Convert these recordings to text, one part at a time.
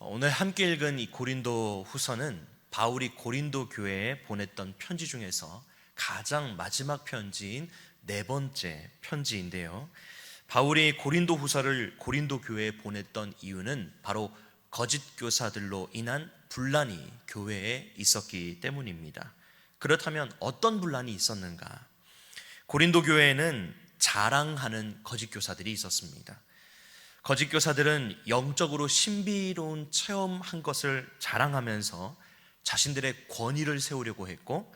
오늘 함께 읽은 이 고린도 후서는 바울이 고린도 교회에 보냈던 편지 중에서 가장 마지막 편지인 네 번째 편지인데요. 바울이 고린도 후서를 고린도 교회에 보냈던 이유는 바로 거짓 교사들로 인한 분란이 교회에 있었기 때문입니다. 그렇다면 어떤 분란이 있었는가? 고린도 교회에는 자랑하는 거짓 교사들이 있었습니다. 거짓 교사들은 영적으로 신비로운 체험한 것을 자랑하면서 자신들의 권위를 세우려고 했고,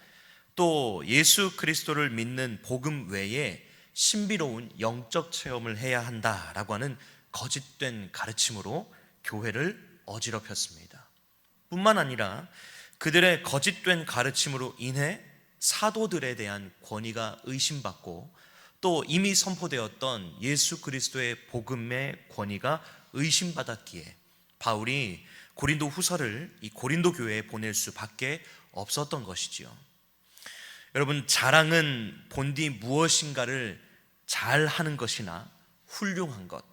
또 예수 그리스도를 믿는 복음 외에 신비로운 영적 체험을 해야 한다라고 하는 거짓된 가르침으로 교회를 어지럽혔습니다. 뿐만 아니라 그들의 거짓된 가르침으로 인해 사도들에 대한 권위가 의심받고, 또 이미 선포되었던 예수 그리스도의 복음의 권위가 의심받았기에 바울이 고린도 후서를 이 고린도 교회에 보낼 수밖에 없었던 것이지요. 여러분, 자랑은 본디 무엇인가를 잘하는 것이나 훌륭한 것,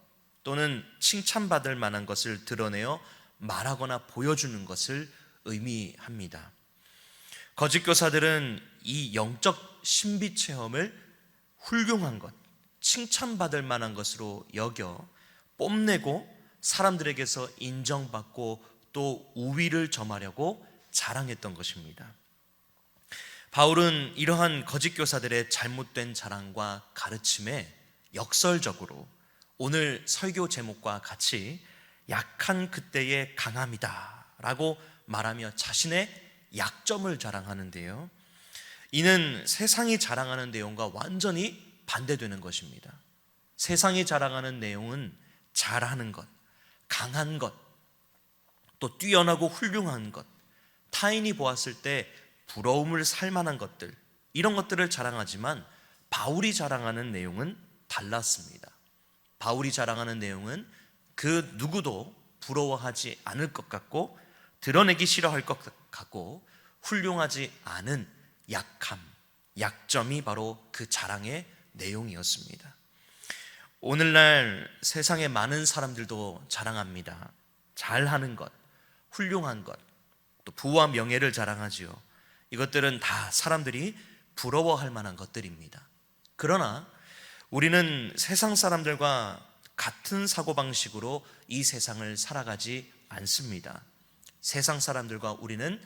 또는 칭찬받을 만한 것을 드러내어 말하거나 보여주는 것을 의미합니다. 거짓 교사들은 이 영적 신비 체험을 훌륭한 것, 칭찬받을 만한 것으로 여겨 뽐내고 사람들에게서 인정받고 또 우위를 점하려고 자랑했던 것입니다. 바울은 이러한 거짓 교사들의 잘못된 자랑과 가르침에 역설적으로 오늘 설교 제목과 같이 약한 그때의 강함이다 라고 말하며 자신의 약점을 자랑하는데요, 이는 세상이 자랑하는 내용과 완전히 반대되는 것입니다. 세상이 자랑하는 내용은 잘하는 것, 강한 것, 또 뛰어나고 훌륭한 것, 타인이 보았을 때 부러움을 살 만한 것들, 이런 것들을 자랑하지만 바울이 자랑하는 내용은 달랐습니다. 바울이 자랑하는 내용은 그 누구도 부러워하지 않을 것 같고 드러내기 싫어할 것 같고 훌륭하지 않은 약함, 약점이 바로 그 자랑의 내용이었습니다. 오늘날 세상의 많은 사람들도 자랑합니다. 잘하는 것, 훌륭한 것, 또 부와 명예를 자랑하지요. 이것들은 다 사람들이 부러워할 만한 것들입니다. 그러나 우리는 세상 사람들과 같은 사고방식으로 이 세상을 살아가지 않습니다. 세상 사람들과 우리는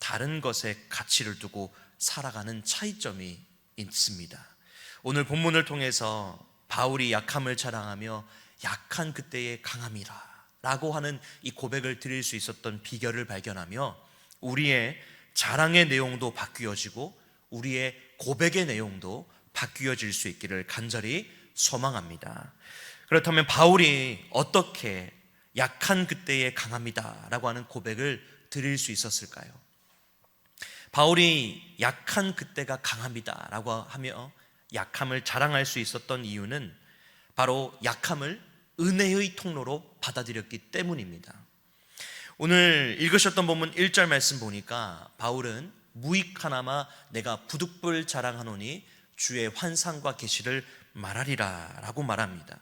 다른 것에 가치를 두고 살아가는 차이점이 있습니다. 오늘 본문을 통해서 바울이 약함을 자랑하며 약한 그때의 강함이라 라고 하는 이 고백을 드릴 수 있었던 비결을 발견하며 우리의 자랑의 내용도 바뀌어지고 우리의 고백의 내용도 바뀌어질 수 있기를 간절히 소망합니다. 그렇다면 바울이 어떻게 약한 그때의 강함이다 라고 하는 고백을 드릴 수 있었을까요? 바울이 약한 그때가 강함이다 라고 하며 약함을 자랑할 수 있었던 이유는 바로 약함을 은혜의 통로로 받아들였기 때문입니다. 오늘 읽으셨던 본문 1절 말씀 보니까 바울은 무익하나마 내가 부득불 자랑하노니 주의 환상과 계시를 말하리라 라고 말합니다.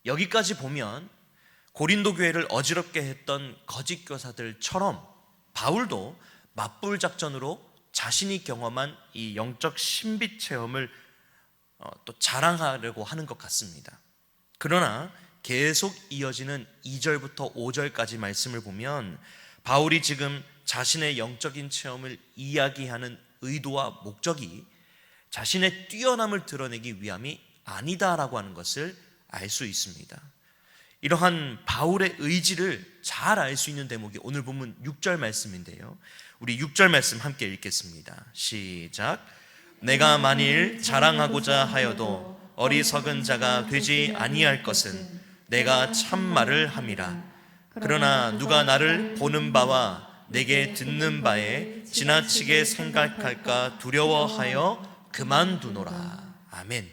여기까지 보면 고린도 교회를 어지럽게 했던 거짓 교사들처럼 바울도 맞불 작전으로 자신이 경험한 이 영적 신비 체험을 또 자랑하려고 하는 것 같습니다. 그러나 계속 이어지는 2절부터 5절까지 말씀을 보면 바울이 지금 자신의 영적인 체험을 이야기하는 의도와 목적이 자신의 뛰어남을 드러내기 위함이 아니다라고 하는 것을 알 수 있습니다. 이러한 바울의 의지를 잘 알 수 있는 대목이 오늘 본문 6절 말씀인데요, 우리 6절 말씀 함께 읽겠습니다. 시작. 내가 만일 자랑하고자 하여도 어리석은 자가 되지 아니할 것은 내가 참말을 함이라. 그러나 누가 나를 보는 바와 내게 듣는 바에 지나치게 생각할까 두려워하여 그만두노라. 아멘.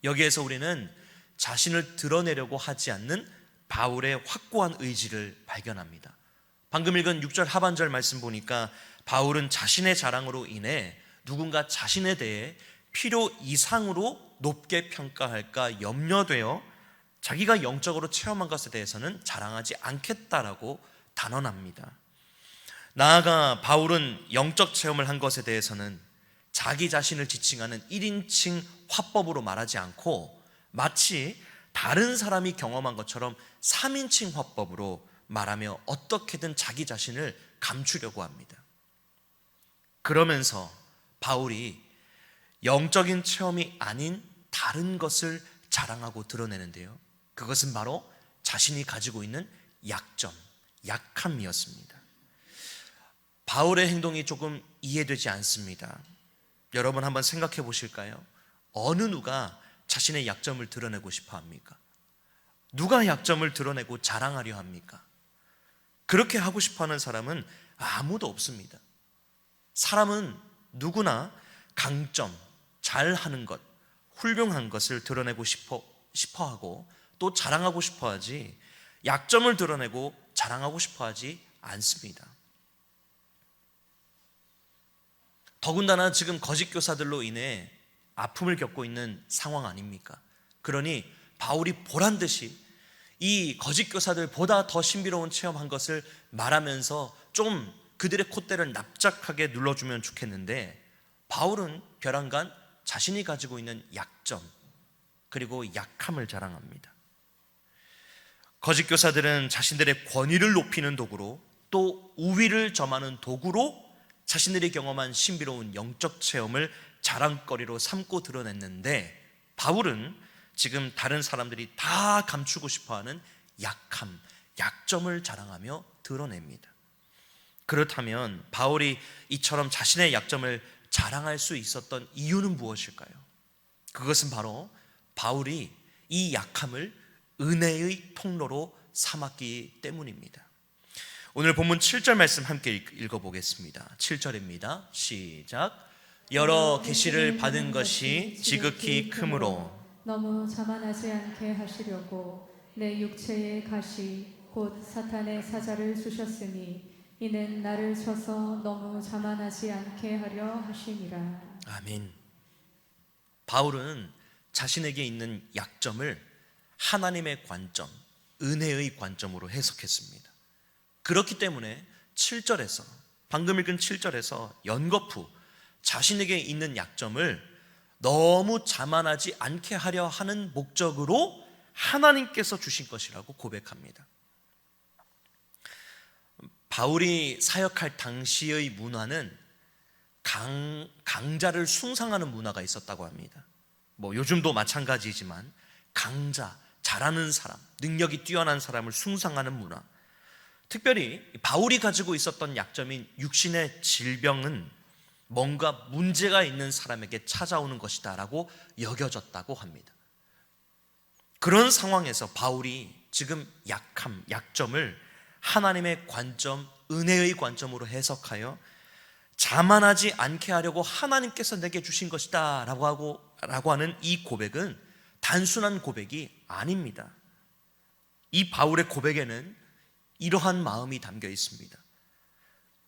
여기에서 우리는 자신을 드러내려고 하지 않는 바울의 확고한 의지를 발견합니다. 방금 읽은 6절 하반절 말씀 보니까 바울은 자신의 자랑으로 인해 누군가 자신에 대해 필요 이상으로 높게 평가할까 염려되어 자기가 영적으로 체험한 것에 대해서는 자랑하지 않겠다라고 단언합니다. 나아가 바울은 영적 체험을 한 것에 대해서는 자기 자신을 지칭하는 1인칭 화법으로 말하지 않고 마치 다른 사람이 경험한 것처럼 3인칭 화법으로 말하며 어떻게든 자기 자신을 감추려고 합니다. 그러면서 바울이 영적인 체험이 아닌 다른 것을 자랑하고 드러내는데요, 그것은 바로 자신이 가지고 있는 약점, 약함이었습니다. 바울의 행동이 조금 이해되지 않습니다. 여러분 한번 생각해 보실까요? 어느 누가 자신의 약점을 드러내고 싶어 합니까? 누가 약점을 드러내고 자랑하려 합니까? 그렇게 하고 싶어 하는 사람은 아무도 없습니다. 사람은 누구나 강점, 잘하는 것, 훌륭한 것을 드러내고 싶어 하고 또 자랑하고 싶어 하지, 약점을 드러내고 자랑하고 싶어 하지 않습니다. 더군다나 지금 거짓 교사들로 인해 아픔을 겪고 있는 상황 아닙니까? 그러니 바울이 보란듯이 이 거짓 교사들보다 더 신비로운 체험한 것을 말하면서 좀 그들의 콧대를 납작하게 눌러주면 좋겠는데, 바울은 벼랑간 자신이 가지고 있는 약점 그리고 약함을 자랑합니다. 거짓 교사들은 자신들의 권위를 높이는 도구로, 또 우위를 점하는 도구로 자신들이 경험한 신비로운 영적 체험을 자랑거리로 삼고 드러냈는데, 바울은 지금 다른 사람들이 다 감추고 싶어하는 약함, 약점을 자랑하며 드러냅니다. 그렇다면 바울이 이처럼 자신의 약점을 자랑할 수 있었던 이유는 무엇일까요? 그것은 바로 바울이 이 약함을 은혜의 통로로 삼았기 때문입니다. 오늘 본문 7절 말씀 함께 읽어보겠습니다. 7절입니다. 시작. 여러 계시를 받은 것이 지극히 크므로 너무 자만하지 않게 하시려고 내 육체의 가시 곧 사탄의 사자를 주셨으니 이는 나를 쳐서 너무 자만하지 않게 하려 하심이라. 아멘. 바울은 자신에게 있는 약점을 하나님의 관점, 은혜의 관점으로 해석했습니다. 그렇기 때문에 7절에서, 방금 읽은 7절에서 연거푸 자신에게 있는 약점을 너무 자만하지 않게 하려 하는 목적으로 하나님께서 주신 것이라고 고백합니다. 바울이 사역할 당시의 문화는 강자를 숭상하는 문화가 있었다고 합니다. 요즘도 마찬가지지만 강자, 잘하는 사람, 능력이 뛰어난 사람을 숭상하는 문화, 특별히 바울이 가지고 있었던 약점인 육신의 질병은 뭔가 문제가 있는 사람에게 찾아오는 것이다 라고 여겨졌다고 합니다. 그런 상황에서 바울이 지금 약함, 약점을 하나님의 관점, 은혜의 관점으로 해석하여 자만하지 않게 하려고 하나님께서 내게 주신 것이다 라고 하는 이 고백은 단순한 고백이 아닙니다. 이 바울의 고백에는 이러한 마음이 담겨 있습니다.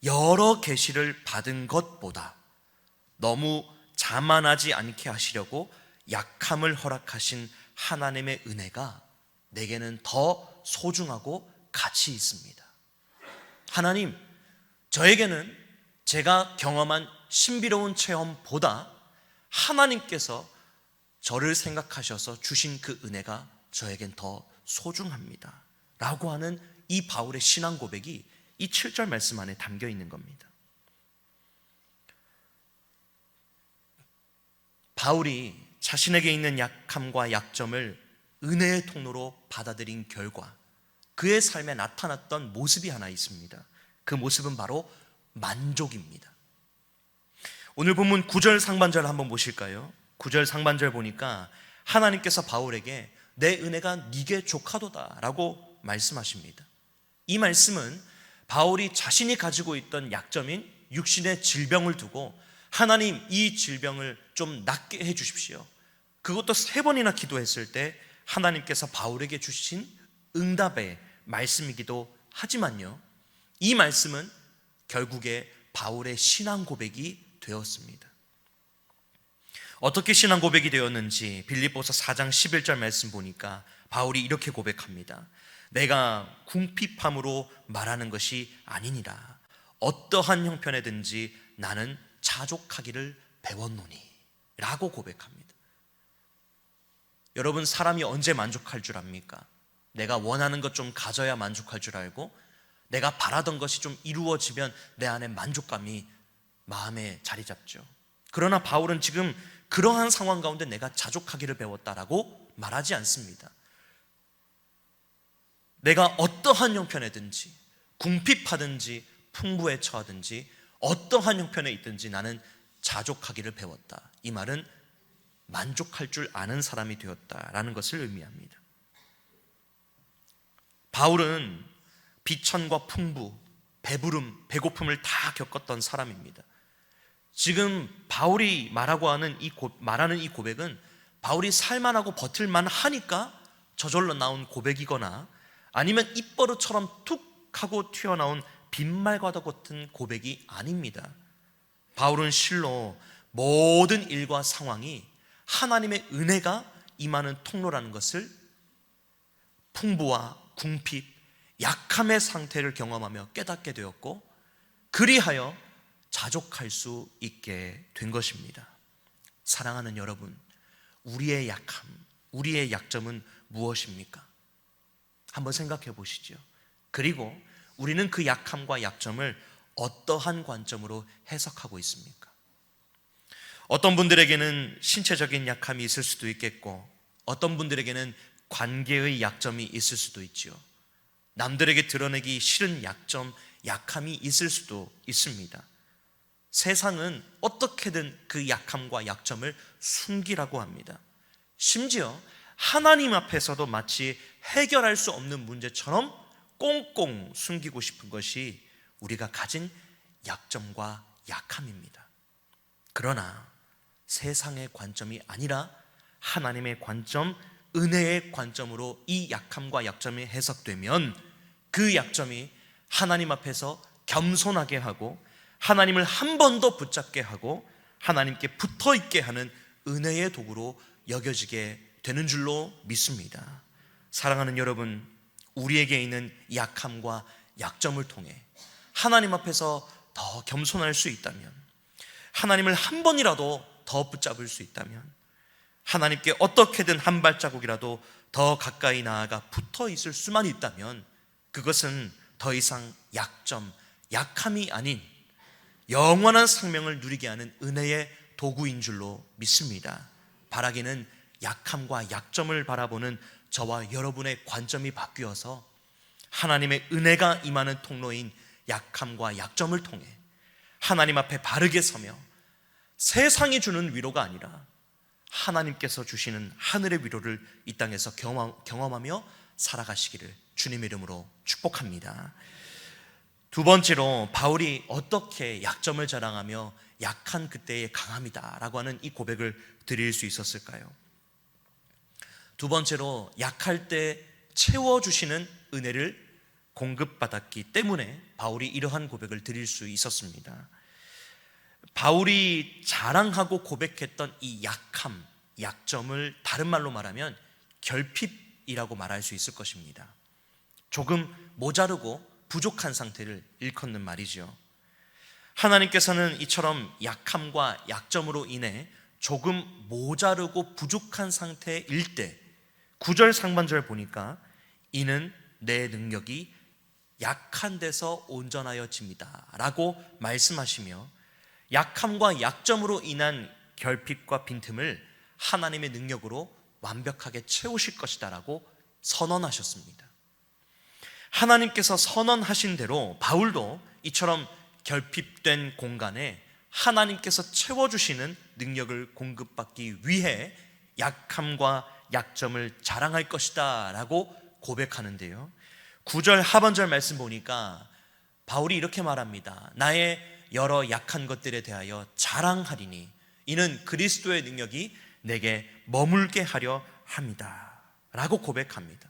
여러 계시를 받은 것보다 너무 자만하지 않게 하시려고 약함을 허락하신 하나님의 은혜가 내게는 더 소중하고 가치 있습니다. 하나님, 저에게는 제가 경험한 신비로운 체험보다 하나님께서 저를 생각하셔서 주신 그 은혜가 저에겐 더 소중합니다 라고 하는 이 바울의 신앙 고백이 이 7절 말씀 안에 담겨 있는 겁니다. 바울이 자신에게 있는 약함과 약점을 은혜의 통로로 받아들인 결과 그의 삶에 나타났던 모습이 하나 있습니다. 그 모습은 바로 만족입니다. 오늘 본문 9절 상반절 한번 보실까요? 9절 상반절 보니까 하나님께서 바울에게 내 은혜가 네게 족하도다 라고 말씀하십니다. 이 말씀은 바울이 자신이 가지고 있던 약점인 육신의 질병을 두고 하나님, 이 질병을 좀 낫게 해 주십시오, 그것도 3번이나 기도했을 때 하나님께서 바울에게 주신 응답의 말씀이기도 하지만요, 이 말씀은 결국에 바울의 신앙 고백이 되었습니다. 어떻게 신앙 고백이 되었는지 빌립보서 4장 11절 말씀 보니까 바울이 이렇게 고백합니다. 내가 궁핍함으로 말하는 것이 아니니라. 어떠한 형편에든지 나는 자족하기를 배웠노니 라고 고백합니다. 여러분, 사람이 언제 만족할 줄 압니까? 내가 원하는 것 좀 가져야 만족할 줄 알고, 내가 바라던 것이 좀 이루어지면 내 안에 만족감이 마음에 자리 잡죠. 그러나 바울은 지금 그러한 상황 가운데 내가 자족하기를 배웠다라고 말하지 않습니다. 내가 어떠한 형편에든지, 궁핍하든지 풍부에 처하든지 어떠한 형편에 있든지 나는 자족하기를 배웠다. 이 말은 만족할 줄 아는 사람이 되었다라는 것을 의미합니다. 바울은 비천과 풍부, 배부름, 배고픔을 다 겪었던 사람입니다. 지금 바울이 말하는 이 고백은 바울이 살만하고 버틸만 하니까 저절로 나온 고백이거나 아니면 입버릇처럼 툭 하고 튀어나온 빈말과도 같은 고백이 아닙니다. 바울은 실로 모든 일과 상황이 하나님의 은혜가 임하는 통로라는 것을, 풍부와 궁핍, 약함의 상태를 경험하며 깨닫게 되었고, 그리하여 자족할 수 있게 된 것입니다. 사랑하는 여러분, 우리의 약함, 우리의 약점은 무엇입니까? 한번 생각해 보시죠. 그리고 우리는 그 약함과 약점을 어떠한 관점으로 해석하고 있습니까? 어떤 분들에게는 신체적인 약함이 있을 수도 있겠고, 어떤 분들에게는 관계의 약점이 있을 수도 있지요. 남들에게 드러내기 싫은 약점, 약함이 있을 수도 있습니다. 세상은 어떻게든 그 약함과 약점을 숨기라고 합니다. 심지어 하나님 앞에서도 마치 해결할 수 없는 문제처럼 꽁꽁 숨기고 싶은 것이 우리가 가진 약점과 약함입니다. 그러나 세상의 관점이 아니라 하나님의 관점, 은혜의 관점으로 이 약함과 약점이 해석되면 그 약점이 하나님 앞에서 겸손하게 하고 하나님을 한 번 더 붙잡게 하고 하나님께 붙어있게 하는 은혜의 도구로 여겨지게 되는 줄로 믿습니다. 사랑하는 여러분, 우리에게 있는 약함과 약점을 통해 하나님 앞에서 더 겸손할 수 있다면, 하나님을 한 번이라도 더 붙잡을 수 있다면, 하나님께 어떻게든 한 발자국이라도 더 가까이 나아가 붙어 있을 수만 있다면 그것은 더 이상 약점, 약함이 아닌 영원한 생명을 누리게 하는 은혜의 도구인 줄로 믿습니다. 바라기는 약함과 약점을 바라보는 저와 여러분의 관점이 바뀌어서 하나님의 은혜가 임하는 통로인 약함과 약점을 통해 하나님 앞에 바르게 서며 세상이 주는 위로가 아니라 하나님께서 주시는 하늘의 위로를 이 땅에서 경험하며 살아가시기를 주님의 이름으로 축복합니다. 두 번째로 바울이 어떻게 약점을 자랑하며 약한 그때의 강함이다 라고 하는 이 고백을 드릴 수 있었을까요? 두 번째로 약할 때 채워주시는 은혜를 공급받았기 때문에 바울이 이러한 고백을 드릴 수 있었습니다. 바울이 자랑하고 고백했던 이 약함, 약점을 다른 말로 말하면 결핍이라고 말할 수 있을 것입니다. 조금 모자르고 부족한 상태를 일컫는 말이죠. 하나님께서는 이처럼 약함과 약점으로 인해 조금 모자르고 부족한 상태일 때 9절 상반절 보니까 이는 내 능력이 약한 데서 온전하여집니다 라고 말씀하시며 약함과 약점으로 인한 결핍과 빈틈을 하나님의 능력으로 완벽하게 채우실 것이다 라고 선언하셨습니다. 하나님께서 선언하신 대로 바울도 이처럼 결핍된 공간에 하나님께서 채워주시는 능력을 공급받기 위해 약함과 약점을 자랑할 것이다 라고 고백하는데요, 9절 하반절 말씀 보니까 바울이 이렇게 말합니다. 나의 여러 약한 것들에 대하여 자랑하리니 이는 그리스도의 능력이 내게 머물게 하려 합니다 라고 고백합니다.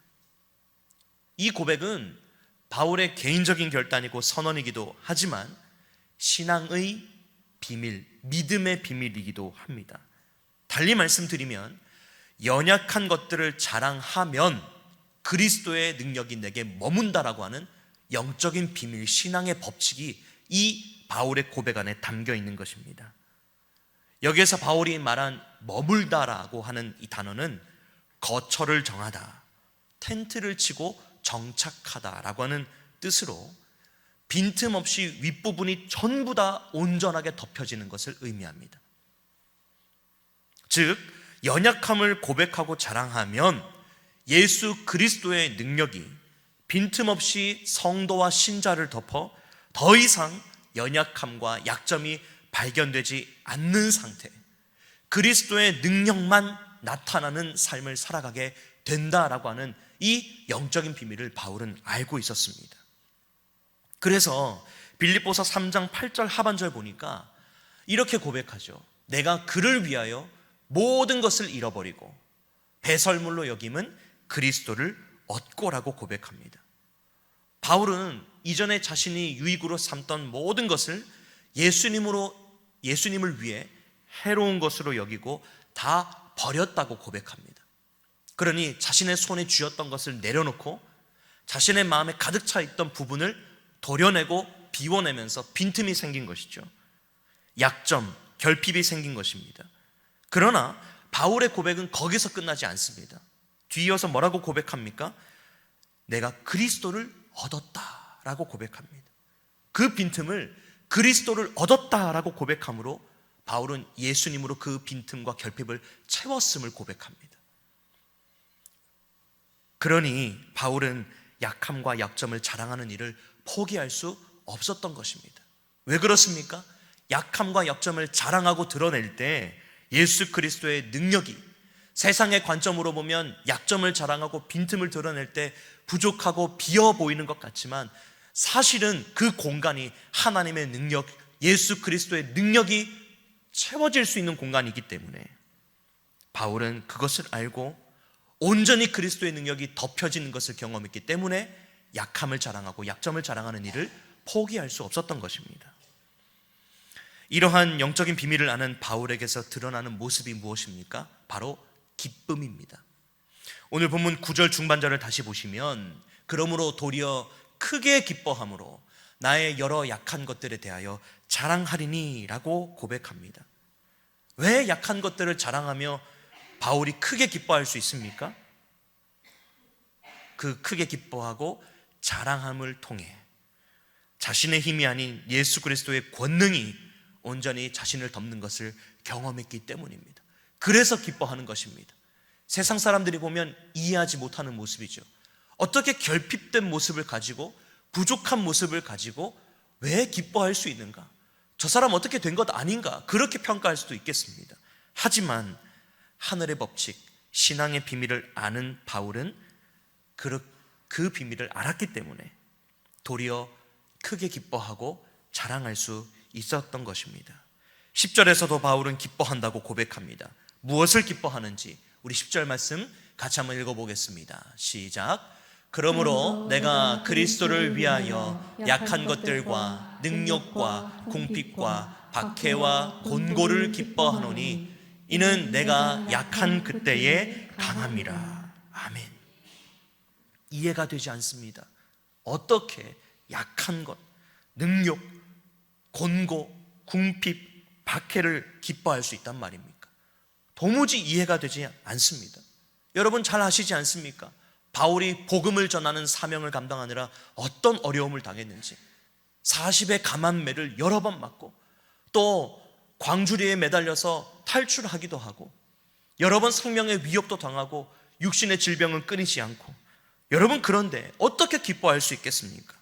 이 고백은 바울의 개인적인 결단이고 선언이기도 하지만 신앙의 비밀, 믿음의 비밀이기도 합니다. 달리 말씀드리면 연약한 것들을 자랑하면 그리스도의 능력이 내게 머문다라고 하는 영적인 비밀, 신앙의 법칙이 이 바울의 고백 안에 담겨 있는 것입니다. 여기에서 바울이 말한 머물다라고 하는 이 단어는 거처를 정하다, 텐트를 치고 정착하다라고 하는 뜻으로 빈틈없이 윗부분이 전부 다 온전하게 덮여지는 것을 의미합니다. 즉 연약함을 고백하고 자랑하면 예수 그리스도의 능력이 빈틈없이 성도와 신자를 덮어 더 이상 연약함과 약점이 발견되지 않는 상태, 그리스도의 능력만 나타나는 삶을 살아가게 된다라고 하는 이 영적인 비밀을 바울은 알고 있었습니다. 그래서 빌립보서 3장 8절 하반절 보니까 이렇게 고백하죠. 내가 그를 위하여 모든 것을 잃어버리고 배설물로 여김은 그리스도를 얻고라고 고백합니다. 바울은 이전에 자신이 유익으로 삼던 모든 것을 예수님을 위해 해로운 것으로 여기고 다 버렸다고 고백합니다. 그러니 자신의 손에 쥐었던 것을 내려놓고 자신의 마음에 가득 차 있던 부분을 도려내고 비워내면서 빈틈이 생긴 것이죠. 약점, 결핍이 생긴 것입니다. 그러나 바울의 고백은 거기서 끝나지 않습니다. 뒤이어서 뭐라고 고백합니까? 내가 그리스도를 얻었다라고 고백합니다. 그 빈틈을 그리스도를 얻었다라고 고백함으로 바울은 예수님으로 그 빈틈과 결핍을 채웠음을 고백합니다. 그러니 바울은 약함과 약점을 자랑하는 일을 포기할 수 없었던 것입니다. 왜 그렇습니까? 약함과 약점을 자랑하고 드러낼 때 예수 그리스도의 능력이 세상의 관점으로 보면 약점을 자랑하고 빈틈을 드러낼 때 부족하고 비어 보이는 것 같지만 사실은 그 공간이 하나님의 능력, 예수 그리스도의 능력이 채워질 수 있는 공간이기 때문에 바울은 그것을 알고 온전히 그리스도의 능력이 덮여지는 것을 경험했기 때문에 약함을 자랑하고 약점을 자랑하는 일을 포기할 수 없었던 것입니다. 이러한 영적인 비밀을 아는 바울에게서 드러나는 모습이 무엇입니까? 바로 기쁨입니다. 오늘 본문 9절 중반절을 다시 보시면 그러므로 도리어 크게 기뻐함으로 나의 여러 약한 것들에 대하여 자랑하리니 라고 고백합니다. 왜 약한 것들을 자랑하며 바울이 크게 기뻐할 수 있습니까? 그 크게 기뻐하고 자랑함을 통해 자신의 힘이 아닌 예수 그리스도의 권능이 온전히 자신을 덮는 것을 경험했기 때문입니다. 그래서 기뻐하는 것입니다. 세상 사람들이 보면 이해하지 못하는 모습이죠. 어떻게 결핍된 모습을 가지고 부족한 모습을 가지고 왜 기뻐할 수 있는가? 저 사람 어떻게 된 것 아닌가? 그렇게 평가할 수도 있겠습니다. 하지만 하늘의 법칙, 신앙의 비밀을 아는 바울은 그 비밀을 알았기 때문에 도리어 크게 기뻐하고 자랑할 수 있었던 것입니다. 10절에서도 바울은 기뻐한다고 고백합니다. 무엇을 기뻐하는지 우리 10절 말씀 같이 한번 읽어보겠습니다. 시작. 그러므로 내가 그리스도를 위하여 약한 것들과 능력과 궁핍과 박해와 곤고를 기뻐하노니 이는 내가 약한 그때에 강함이라. 아멘. 이해가 되지 않습니다. 어떻게 약한 것, 능력, 곤고, 궁핍, 박해를 기뻐할 수 있단 말입니까? 도무지 이해가 되지 않습니다. 여러분 잘 아시지 않습니까? 바울이 복음을 전하는 사명을 감당하느라 어떤 어려움을 당했는지, 40의 감한매를 여러 번 맞고 또 광주리에 매달려서 탈출하기도 하고 여러 번 생명의 위협도 당하고 육신의 질병은 끊이지 않고, 여러분 그런데 어떻게 기뻐할 수 있겠습니까?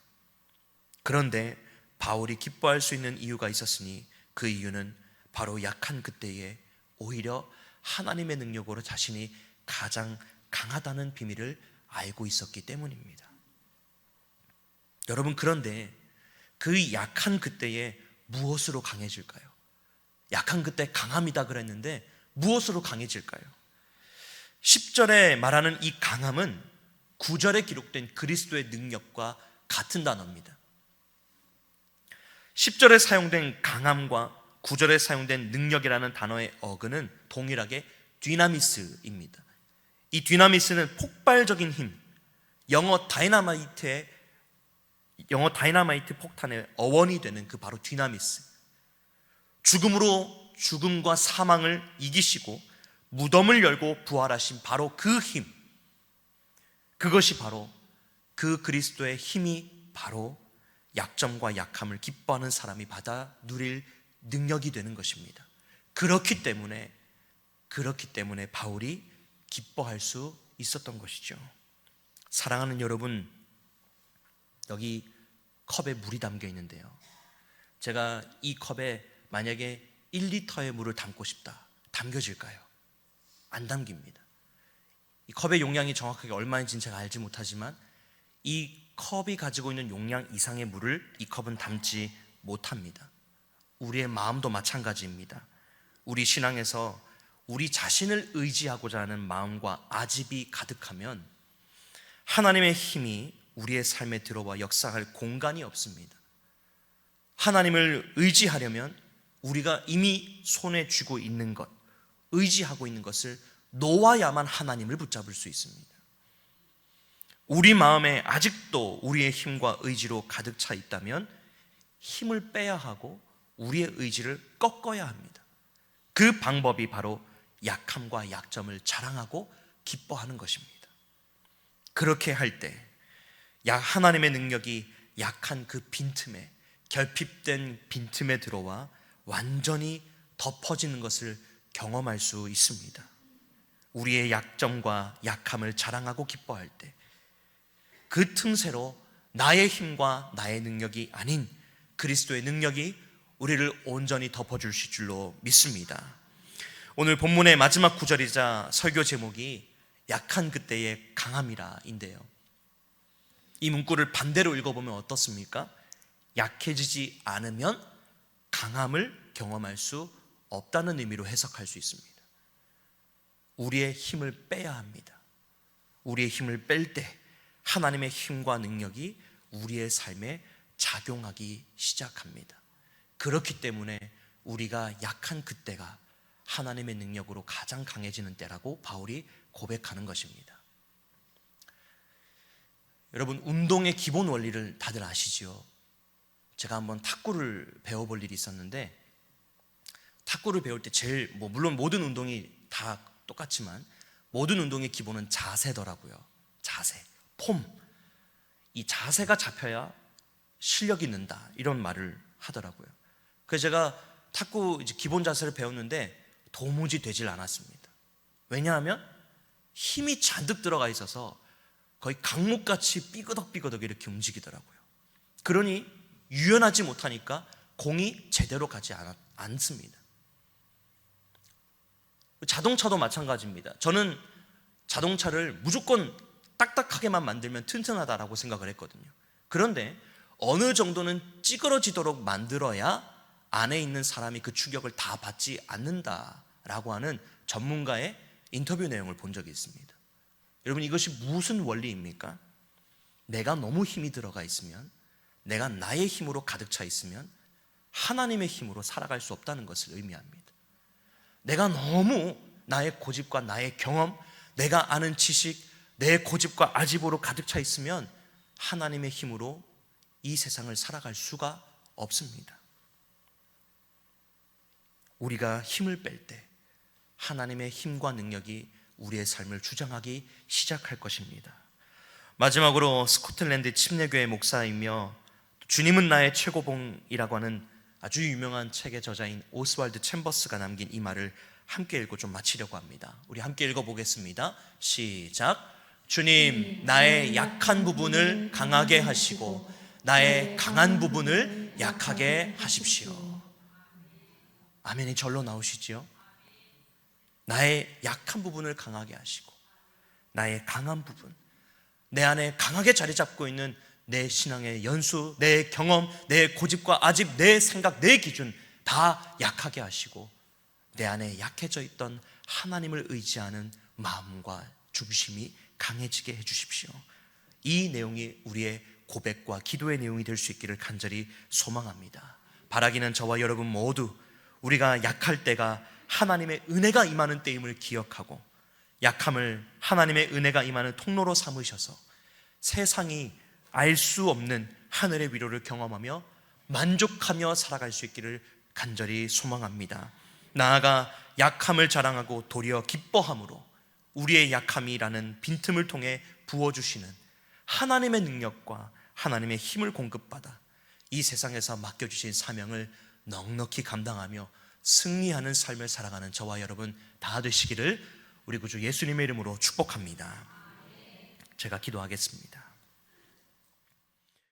그런데 바울이 기뻐할 수 있는 이유가 있었으니 그 이유는 바로 약한 그때에 오히려 하나님의 능력으로 자신이 가장 강하다는 비밀을 알고 있었기 때문입니다. 여러분 그런데 그 약한 그때에 무엇으로 강해질까요? 약한 그때 강함이다 그랬는데 무엇으로 강해질까요? 10절에 말하는 이 강함은 9절에 기록된 그리스도의 능력과 같은 단어입니다. 10절에 사용된 강함과 9절에 사용된 능력이라는 단어의 어근은 동일하게 디나미스입니다. 이 dynamit는 폭발적인 힘, 영어 다이너마이트 폭탄의 어원이 되는 그 바로 dynamit스. 죽음으로 죽음과 사망을 이기시고 무덤을 열고 부활하신 바로 그 힘, 그것이 바로 그 그리스도의 힘이 바로 약점과 약함을 기뻐하는 사람이 받아 누릴 능력이 되는 것입니다. 그렇기 때문에 바울이 기뻐할 수 있었던 것이죠. 사랑하는 여러분, 여기 컵에 물이 담겨 있는데요, 제가 이 컵에 만약에 1리터의 물을 담고 싶다, 담겨질까요? 안 담깁니다. 이 컵의 용량이 정확하게 얼마인지는 제가 알지 못하지만 이 컵이 가지고 있는 용량 이상의 물을 이 컵은 담지 못합니다. 우리의 마음도 마찬가지입니다. 우리 신앙에서 우리 자신을 의지하고자 하는 마음과 아집이 가득하면 하나님의 힘이 우리의 삶에 들어와 역사할 공간이 없습니다. 하나님을 의지하려면 우리가 이미 손에 쥐고 있는 것, 의지하고 있는 것을 놓아야만 하나님을 붙잡을 수 있습니다. 우리 마음에 아직도 우리의 힘과 의지로 가득 차 있다면 힘을 빼야 하고 우리의 의지를 꺾어야 합니다. 그 방법이 바로 약함과 약점을 자랑하고 기뻐하는 것입니다. 그렇게 할 때 하나님의 능력이 약한 그 빈틈에, 결핍된 빈틈에 들어와 완전히 덮어지는 것을 경험할 수 있습니다. 우리의 약점과 약함을 자랑하고 기뻐할 때 그 틈새로 나의 힘과 나의 능력이 아닌 그리스도의 능력이 우리를 온전히 덮어주실 줄로 믿습니다. 오늘 본문의 마지막 구절이자 설교 제목이 약한 그때의 강함이라인데요, 이 문구를 반대로 읽어보면 어떻습니까? 약해지지 않으면 강함을 경험할 수 없다는 의미로 해석할 수 있습니다. 우리의 힘을 빼야 합니다. 우리의 힘을 뺄 때 하나님의 힘과 능력이 우리의 삶에 작용하기 시작합니다. 그렇기 때문에 우리가 약한 그때가 하나님의 능력으로 가장 강해지는 때라고 바울이 고백하는 것입니다. 여러분, 운동의 기본 원리를 다들 아시지요? 제가 한번 탁구를 배워볼 일이 있었는데, 탁구를 배울 때 제일 물론 모든 운동이 다 똑같지만 모든 운동의 기본은 자세더라고요. 자세, 폼. 이 자세가 잡혀야 실력이 는다, 이런 말을 하더라고요. 그래서 제가 탁구 기본 자세를 배웠는데 도무지 되질 않았습니다. 왜냐하면 힘이 잔뜩 들어가 있어서 거의 강목같이 삐그덕삐그덕 이렇게 움직이더라고요. 그러니 유연하지 못하니까 공이 제대로 가지 않습니다. 자동차도 마찬가지입니다. 저는 자동차를 무조건 딱딱하게만 만들면 튼튼하다라고 생각을 했거든요. 그런데 어느 정도는 찌그러지도록 만들어야 안에 있는 사람이 그 충격을 다 받지 않는다라고 하는 전문가의 인터뷰 내용을 본 적이 있습니다. 여러분, 이것이 무슨 원리입니까? 내가 너무 힘이 들어가 있으면, 내가 나의 힘으로 가득 차 있으면 하나님의 힘으로 살아갈 수 없다는 것을 의미합니다. 내가 너무 나의 고집과 나의 경험, 내가 아는 지식, 내 고집과 아집으로 가득 차 있으면 하나님의 힘으로 이 세상을 살아갈 수가 없습니다. 우리가 힘을 뺄 때 하나님의 힘과 능력이 우리의 삶을 주장하기 시작할 것입니다. 마지막으로 스코틀랜드 침례교회 목사이며 주님은 나의 최고봉이라고 하는 아주 유명한 책의 저자인 오스왈드 챔버스가 남긴 이 말을 함께 읽고 좀 마치려고 합니다. 우리 함께 읽어보겠습니다. 시작. 주님, 나의 약한 부분을 강하게 하시고 나의 강한 부분을 약하게 하십시오. 아멘이 절로 나오시지요? 나의 약한 부분을 강하게 하시고 나의 강한 부분, 내 안에 강하게 자리 잡고 있는 내 신앙의 연수, 내 경험, 내 고집과 아집, 내 생각, 내 기준 다 약하게 하시고 내 안에 약해져 있던 하나님을 의지하는 마음과 중심이 강해지게 해주십시오. 이 내용이 우리의 고백과 기도의 내용이 될 수 있기를 간절히 소망합니다. 바라기는 저와 여러분 모두 우리가 약할 때가 하나님의 은혜가 임하는 때임을 기억하고 약함을 하나님의 은혜가 임하는 통로로 삼으셔서 세상이 알 수 없는 하늘의 위로를 경험하며 만족하며 살아갈 수 있기를 간절히 소망합니다. 나아가 약함을 자랑하고 도리어 기뻐함으로 우리의 약함이라는 빈틈을 통해 부어주시는 하나님의 능력과 하나님의 힘을 공급받아 이 세상에서 맡겨주신 사명을 넉넉히 감당하며 승리하는 삶을 살아가는 저와 여러분 다 되시기를 우리 구주 예수님의 이름으로 축복합니다. 제가 기도하겠습니다.